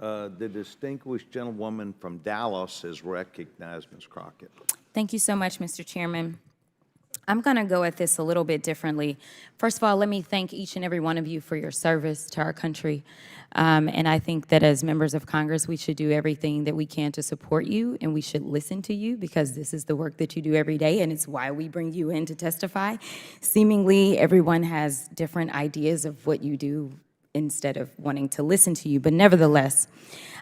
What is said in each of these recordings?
The distinguished gentlewoman from Dallas is recognized, Ms. Crockett. Thank you so much, Mr. Chairman. I'm going to go at this a little bit differently. First of all, let me thank each and every one of you for your service to our country. And I think that as members of Congress, we should do everything that we can to support you, and we should listen to you, because this is the work that you do every day, and it's why we bring you in to testify. Seemingly, everyone has different ideas of what you do instead of wanting to listen to you. But nevertheless,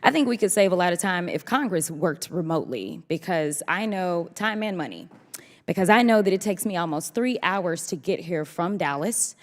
I think we could save a lot of time if Congress worked remotely, because I know time and money. Because I know that it takes me almost 3 hours to get here from Dallas.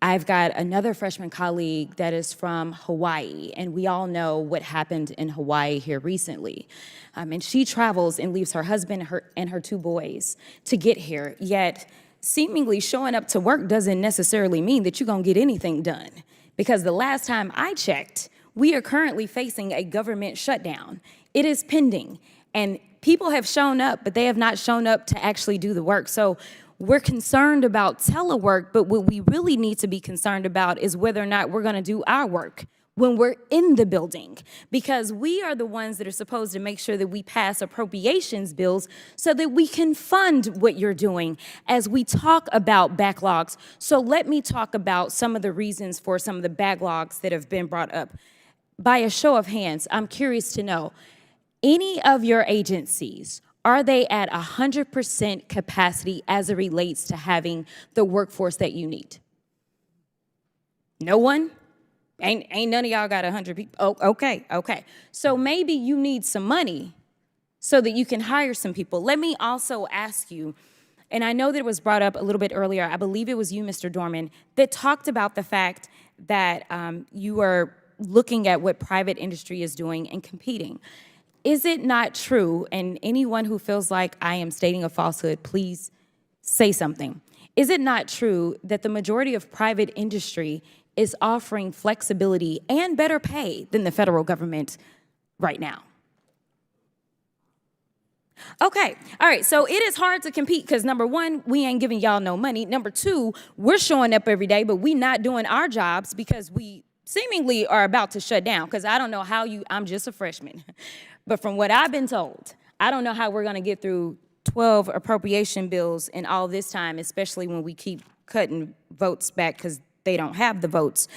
I've got another freshman colleague that is from Hawaii, and we all know what happened in Hawaii here recently. And she travels and leaves her husband and her 2 boys to get here, yet seemingly showing up to work doesn't necessarily mean that you're gonna get anything done. Because the last time I checked, we are currently facing a government shutdown. It is pending, and people have shown up, but they have not shown up to actually do the work. So we're concerned about telework, but what we really need to be concerned about is whether or not we're gonna do our work when we're in the building, because we are the ones that are supposed to make sure that we pass appropriations bills so that we can fund what you're doing as we talk about backlogs. So let me talk about some of the reasons for some of the backlogs that have been brought up. By a show of hands, I'm curious to know, any of your agencies, are they at 100% capacity as it relates to having the workforce that you need? No one? Ain't none of y'all got 100 people? Oh, okay. So maybe you need some money so that you can hire some people. Let me also ask you, and I know that it was brought up a little bit earlier, I believe it was you, Mr. Dorman, that talked about the fact that you are looking at what private industry is doing and competing. Is it not true, and anyone who feels like I am stating a falsehood, please say something. Is it not true that the majority of private industry is offering flexibility and better pay than the federal government right now? Okay, all right, so it is hard to compete because number one, we ain't giving y'all no money. Number two, we're showing up every day, but we not doing our jobs because we seemingly are about to shut down, because I don't know how I'm just a freshman. But from what I've been told, I don't know how we're gonna get through 12 appropriation bills in all this time, especially when we keep cutting votes back because they don't have the votes.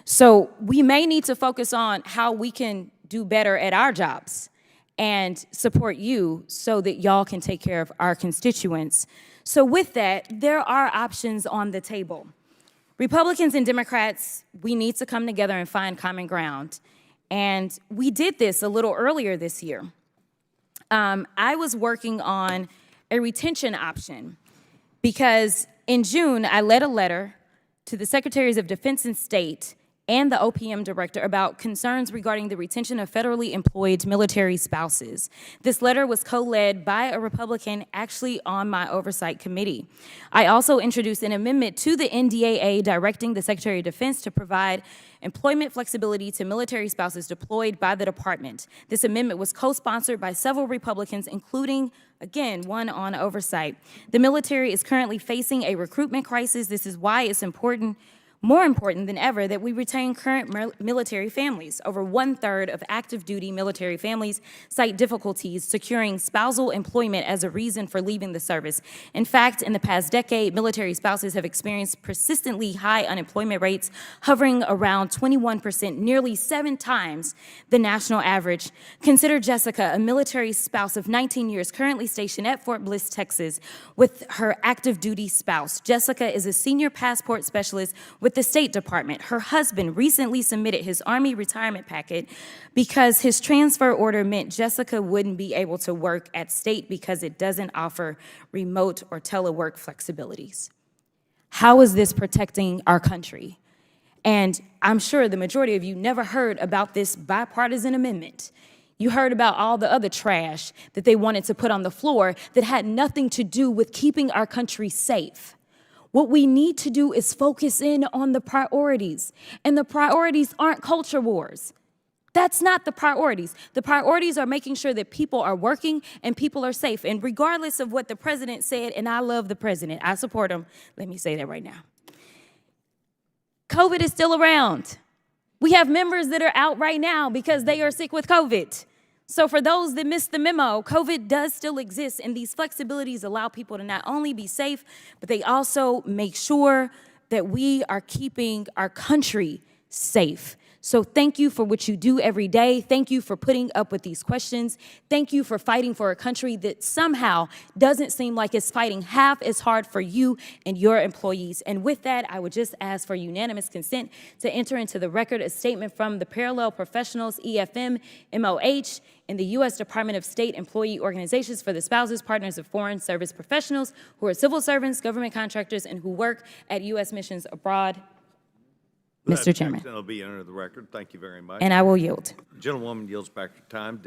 So we may need to focus on how we can do better at our jobs and support you so that y'all can take care of our constituents. So with that, there are options on the table. Republicans and Democrats, we need to come together and find common ground. And we did this a little earlier this year. I was working on a retention option because in June, I led a letter to the Secretaries of Defense and State and the OPM director about concerns regarding the retention of federally employed military spouses. This letter was co-led by a Republican actually on my Oversight committee. I also introduced an amendment to the NDAA directing the Secretary of Defense to provide employment flexibility to military spouses deployed by the department. This amendment was co-sponsored by several Republicans, including, again, one on Oversight. The military is currently facing a recruitment crisis. This is why it's important, more important than ever, that we retain current military families. Over 1/3 of active duty military families cite difficulties securing spousal employment as a reason for leaving the service. In fact, in the past decade, military spouses have experienced persistently high unemployment rates, hovering around 21%, nearly 7 times the national average. Consider Jessica, a military spouse of 19 years, currently stationed at Fort Bliss, Texas, with her active duty spouse. Jessica is a senior passport specialist with the State Department. Her husband recently submitted his Army retirement packet because his transfer order meant Jessica wouldn't be able to work at State because it doesn't offer remote or telework flexibilities. How is this protecting our country? And I'm sure the majority of you never heard about this bipartisan amendment. You heard about all the other trash that they wanted to put on the floor that had nothing to do with keeping our country safe. What we need to do is focus in on the priorities. And the priorities aren't culture wars. That's not the priorities. The priorities are making sure that people are working and people are safe. And regardless of what the president said, and I love the president, I support him. Let me say that right now. COVID is still around. We have members that are out right now because they are sick with COVID. So for those that missed the memo, COVID does still exist, and these flexibilities allow people to not only be safe, but they also make sure that we are keeping our country safe. So thank you for what you do every day. Thank you for putting up with these questions. Thank you for fighting for a country that somehow doesn't seem like it's fighting half as hard for you and your employees. And with that, I would just ask for unanimous consent to enter into the record a statement from the Parallel Professionals, EFM, MOH, and the U.S. Department of State employee organizations for the spouses, partners of foreign service professionals who are civil servants, government contractors, and who work at U.S. missions abroad. Mr. Chairman. That'll be under the record. Thank you very much. And I will yield. Gentlewoman yields back her time.